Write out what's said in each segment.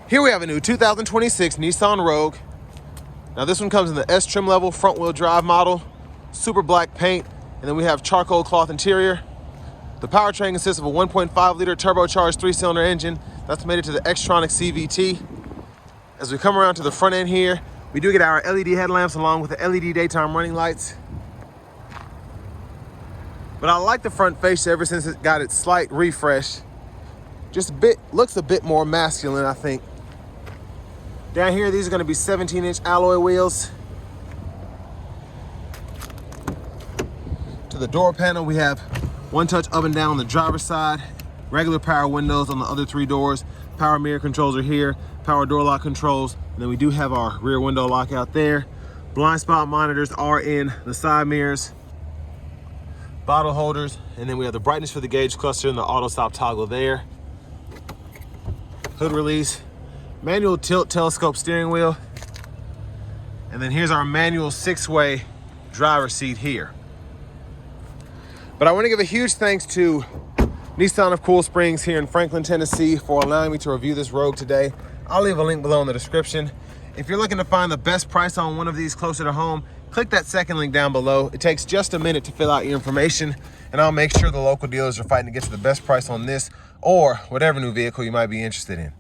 Here we have a new 2026 Nissan Rogue. Now this one comes in the S trim level, front wheel drive model, super black paint, and then we have charcoal cloth interior. The powertrain consists of a 1.5 liter turbocharged 3-cylinder engine that's mated to the Xtronic CVT. As we come around to the front end here, we do get our LED headlamps along with the LED daytime running lights. But I like the front fascia ever since it got its slight refresh. Just a bit, looks a bit more masculine, I think. Down here, these are gonna be 17-inch alloy wheels. To the door panel, we have one touch up and down on the driver's side, regular power windows on the other 3 doors, power mirror controls are here, power door lock controls, and then we do have our rear window lock out there. Blind spot monitors are in the side mirrors, bottle holders, and then we have the brightness for the gauge cluster and the auto stop toggle there. Hood release, manual tilt telescope steering wheel, and then here's our manual 6-way driver's seat here. But I want to give a huge thanks to Nissan of Cool Springs here in Franklin, Tennessee for allowing me to review this Rogue today. I'll leave a link below in the description. If you're looking to find the best price on one of these closer to home, click that second link down below. It takes just a minute to fill out your information, and I'll make sure the local dealers are fighting to get you the best price on this or whatever new vehicle you might be interested in.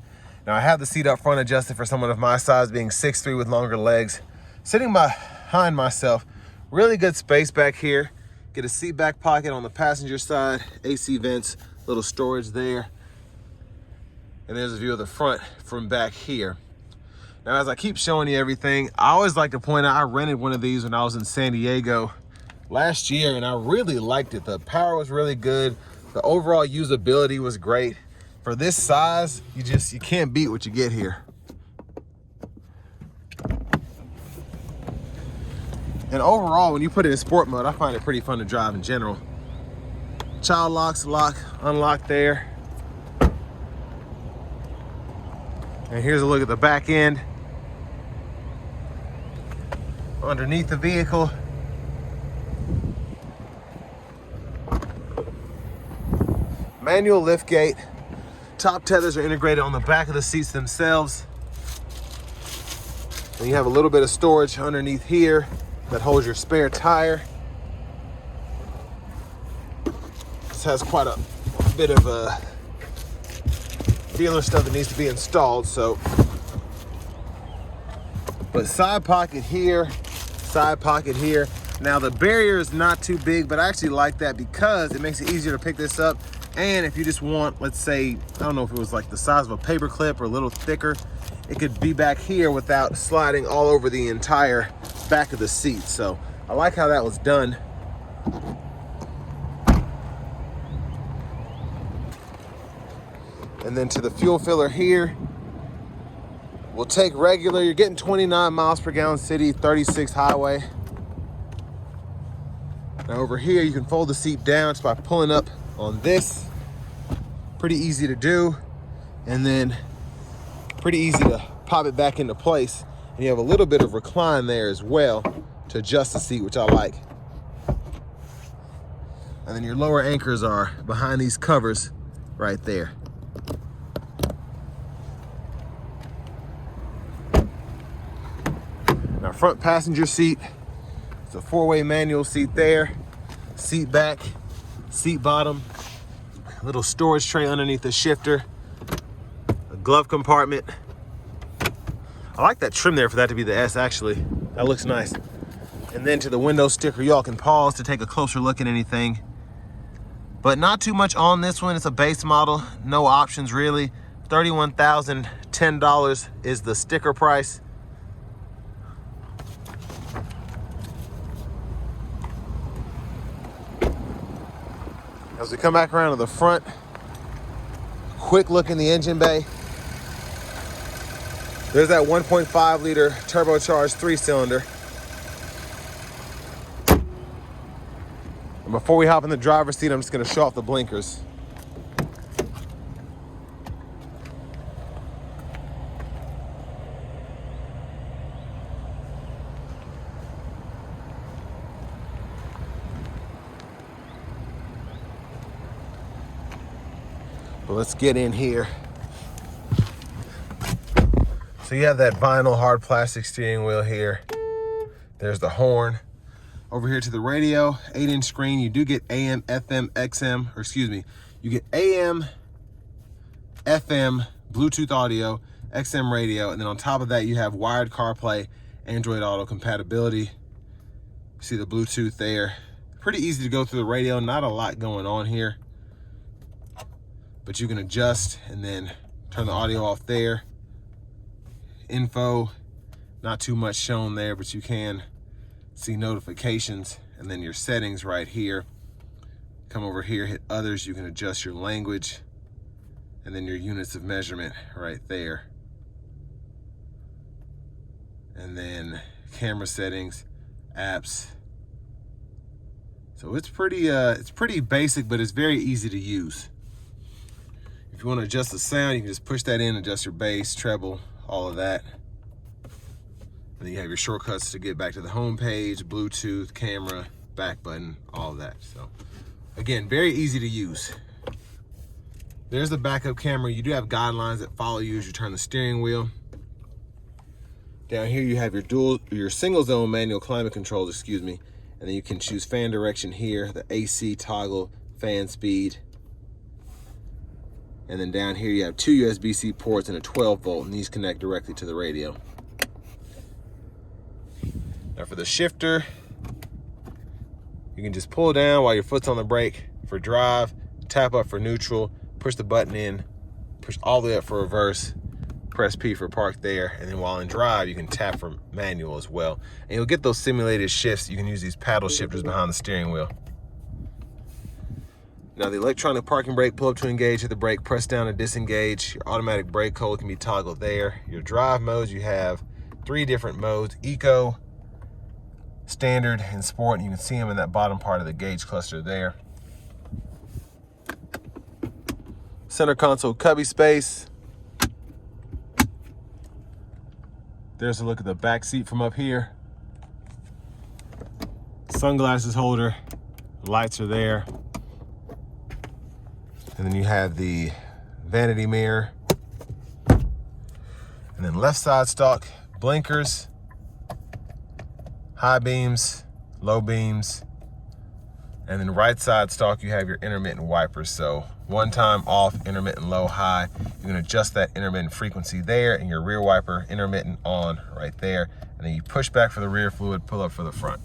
Now, I have the seat up front adjusted for someone of my size, being 6'3" with longer legs. Sitting behind myself, really good space back here. Get a seat back pocket on the passenger side, AC vents, little storage there. And there's a view of the front from back here. Now, as I keep showing you everything, I always like to point out I rented one of these when I was in San Diego last year, and I really liked it. The power was really good. The overall usability was great. For this size, you can't beat what you get here. And overall, when you put it in sport mode, I find it pretty fun to drive in general. Child locks, lock, unlock there. And here's a look at the back end. Underneath the vehicle. Manual lift gate. Top tethers are integrated on the back of the seats themselves. And you have a little bit of storage underneath here that holds your spare tire. This has quite a bit of dealer stuff that needs to be installed, so. But side pocket here, side pocket here. Now the barrier is not too big, but I actually like that because it makes it easier to pick this up. And if you just want, let's say, I don't know if it was like the size of a paper clip or a little thicker, it could be back here without sliding all over the entire back of the seat. So I like how that was done. And then to the fuel filler here, we'll take regular. You're getting 29 miles per gallon city, 36 highway. Now over here, you can fold the seat down just by pulling up on this. Pretty easy to do. And then pretty easy to pop it back into place. And you have a little bit of recline there as well to adjust the seat, which I like. And then your lower anchors are behind these covers right there. Now, front passenger seat, it's a 4-way manual seat there. Seat back, seat bottom, a little storage tray underneath the shifter, a glove compartment. I like that trim there for that to be the S, actually. That looks nice. And then to the window sticker, y'all can pause to take a closer look at anything. But not too much on this one. It's a base model, no options really. $31,010 is the sticker price. As we come back around to the front, quick look in the engine bay. There's that 1.5 liter turbocharged 3-cylinder. And before we hop in the driver's seat, I'm just gonna show off the blinkers. But let's get in here. So you have that vinyl hard plastic steering wheel here. There's the horn. Over here to the radio, 8-inch screen. You do get AM, FM, XM, or excuse me, you get AM, FM, Bluetooth audio, XM radio, and then on top of that you have wired CarPlay, Android Auto compatibility. You see the Bluetooth there. Pretty easy to go through the radio, not a lot going on here. But you can adjust and then turn the audio off there. Info, not too much shown there, but you can see notifications, and then your settings right here. Come over here, hit others, you can adjust your language, and then your units of measurement right there. And then camera settings, apps. So it's pretty basic, but it's very easy to use. If you want to adjust the sound, you can just push that in, adjust your bass, treble, all of that. And then you have your shortcuts to get back to the home page, Bluetooth, camera, back button, all of that. So again, very easy to use. There's the backup camera. You do have guidelines that follow you as you turn the steering wheel. Down here you have your single zone manual climate controls, excuse me. And then you can choose fan direction here, the AC toggle, fan speed. And then down here you have 2 USB-C ports and a 12 volt, and these connect directly to the radio. Now for the shifter, you can just pull down while your foot's on the brake for drive, tap up for neutral, push the button in, push all the way up for reverse, press P for park there, and then while in drive, you can tap for manual as well. And you'll get those simulated shifts. You can use these paddle shifters behind the steering wheel. Now the electronic parking brake, pull up to engage, hit the brake, press down to disengage. Your automatic brake code can be toggled there. Your drive modes, you have 3 different modes: Eco, Standard, and Sport. And you can see them in that bottom part of the gauge cluster there. Center console cubby space. There's a look at the back seat from up here. Sunglasses holder, lights are there. And then you have the vanity mirror. And then left side stock, blinkers, high beams, low beams. And then right side stock, you have your intermittent wipers. So one time off, intermittent low, high. You can adjust that intermittent frequency there, and your rear wiper intermittent on right there. And then you push back for the rear fluid, pull up for the front.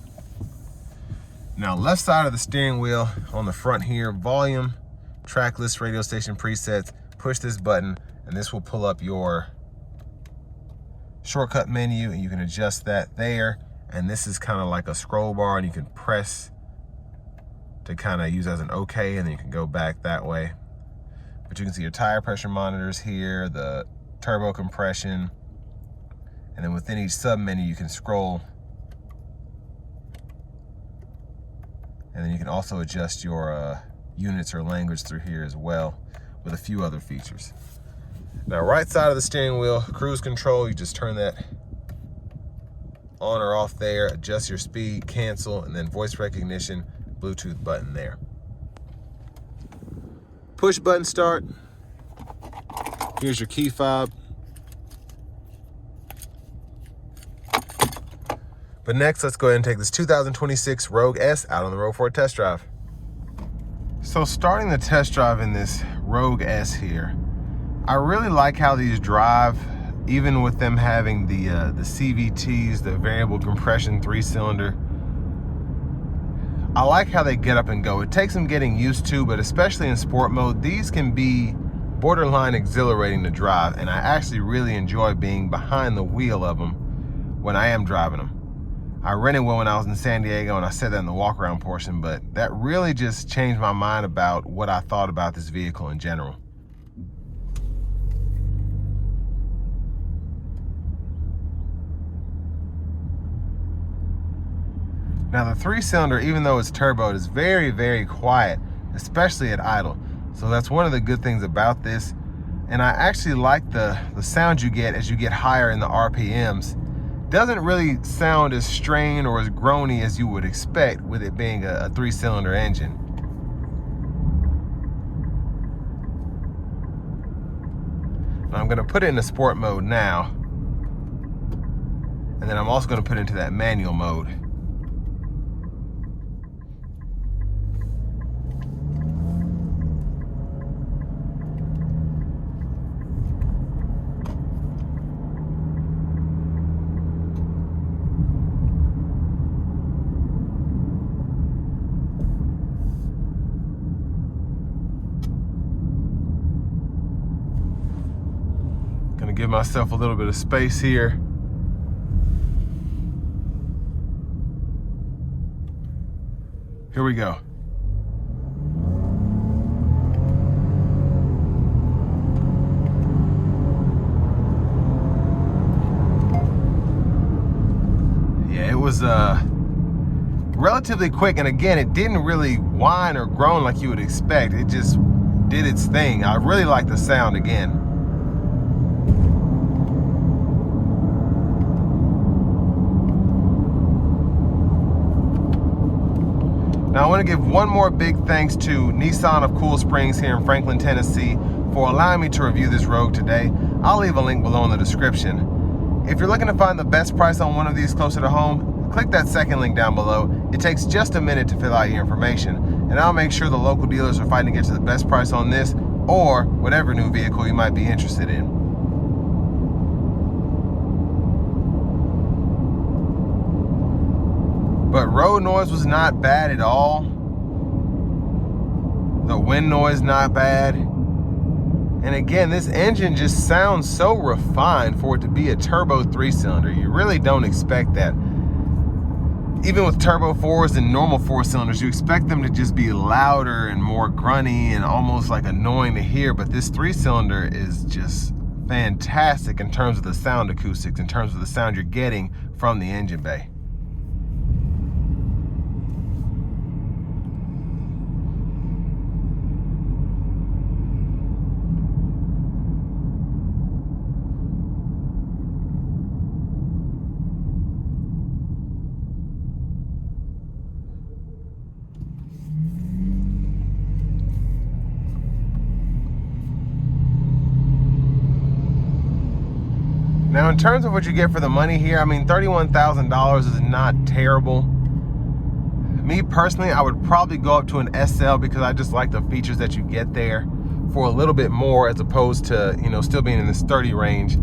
Now left side of the steering wheel on the front here, volume, track list, radio station presets. Push this button and this will pull up your shortcut menu, and you can adjust that there. And this is kind of like a scroll bar, and you can press to kind of use as an OK, and then you can go back that way. But you can see your tire pressure monitors here, the turbo compression, and then within each sub menu you can scroll. And then you can also adjust your units or language through here as well, with a few other features. Now right side of the steering wheel, cruise control, you just turn that on or off there, adjust your speed, cancel, and then voice recognition, Bluetooth button there. Push button start. Here's your key fob. But next, let's go ahead and take this 2026 Rogue S out on the road for a test drive. So starting the test drive in this Rogue S here, I really like how these drive, even with them having the CVTs, the variable compression 3-cylinder. I like how they get up and go. It takes some getting used to, but especially in sport mode, these can be borderline exhilarating to drive, and I actually really enjoy being behind the wheel of them when I am driving them. I rented one when I was in San Diego, and I said that in the walk around portion, but that really just changed my mind about what I thought about this vehicle in general. Now the 3-cylinder, even though it's turboed, is very, very quiet, especially at idle. So that's one of the good things about this. And I actually like the sound you get as you get higher in the RPMs. Doesn't really sound as strained or as groany as you would expect with it being a 3-cylinder engine. I'm gonna put it in the sport mode now. And then I'm also gonna put it into that manual mode. Gonna give myself a little bit of space here. Here we go. Yeah, it was relatively quick, and again, it didn't really whine or groan like you would expect. It just did its thing. I really like the sound again. Now I want to give one more big thanks to Nissan of Cool Springs here in Franklin, Tennessee for allowing me to review this Rogue today. I'll leave a link below in the description. If you're looking to find the best price on one of these closer to home, click that second link down below. It takes just a minute to fill out your information, and I'll make sure the local dealers are fighting to get to the best price on this or whatever new vehicle you might be interested in. But road noise was not bad at all. The wind noise not bad. And again, this engine just sounds so refined for it to be a turbo 3-cylinder. You really don't expect that. Even with turbo 4s and normal 4-cylinders, you expect them to just be louder and more grunty and almost like annoying to hear. But this 3-cylinder is just fantastic in terms of the sound acoustics, in terms of the sound you're getting from the engine bay. Now, in terms of what you get for the money here, I mean, $31,000 is not terrible. Me personally, I would probably go up to an SL because I just like the features that you get there for a little bit more, as opposed to, you know, still being in this 30 range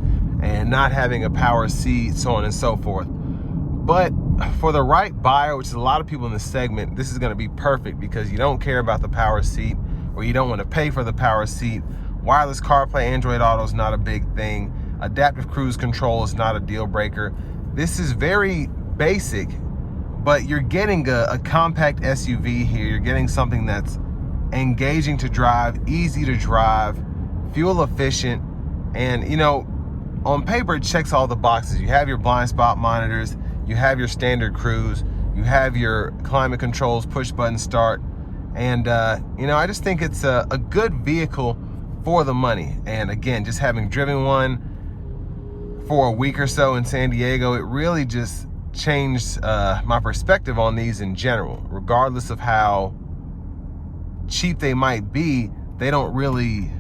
and not having a power seat, so on and so forth. But for the right buyer, which is a lot of people in this segment, this is going to be perfect because you don't care about the power seat, or you don't want to pay for the power seat. Wireless CarPlay, Android Auto is not a big thing. Adaptive cruise control is not a deal breaker. This is very basic, but you're getting a compact SUV here. You're getting something that's engaging to drive, easy to drive, fuel efficient, and, you know, on paper it checks all the boxes. You have your blind spot monitors, you have your standard cruise, you have your climate controls, push button start, and you know, I just think it's a good vehicle for the money. And again, just having driven one for a week or so in San Diego, it really just changed my perspective on these in general. Regardless of how cheap they might be, they don't really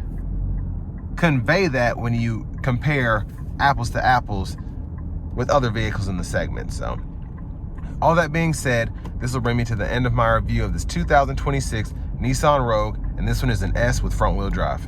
convey that when you compare apples to apples with other vehicles in the segment. So all that being said, this will bring me to the end of my review of this 2026 Nissan Rogue, and this one is an S with front wheel drive.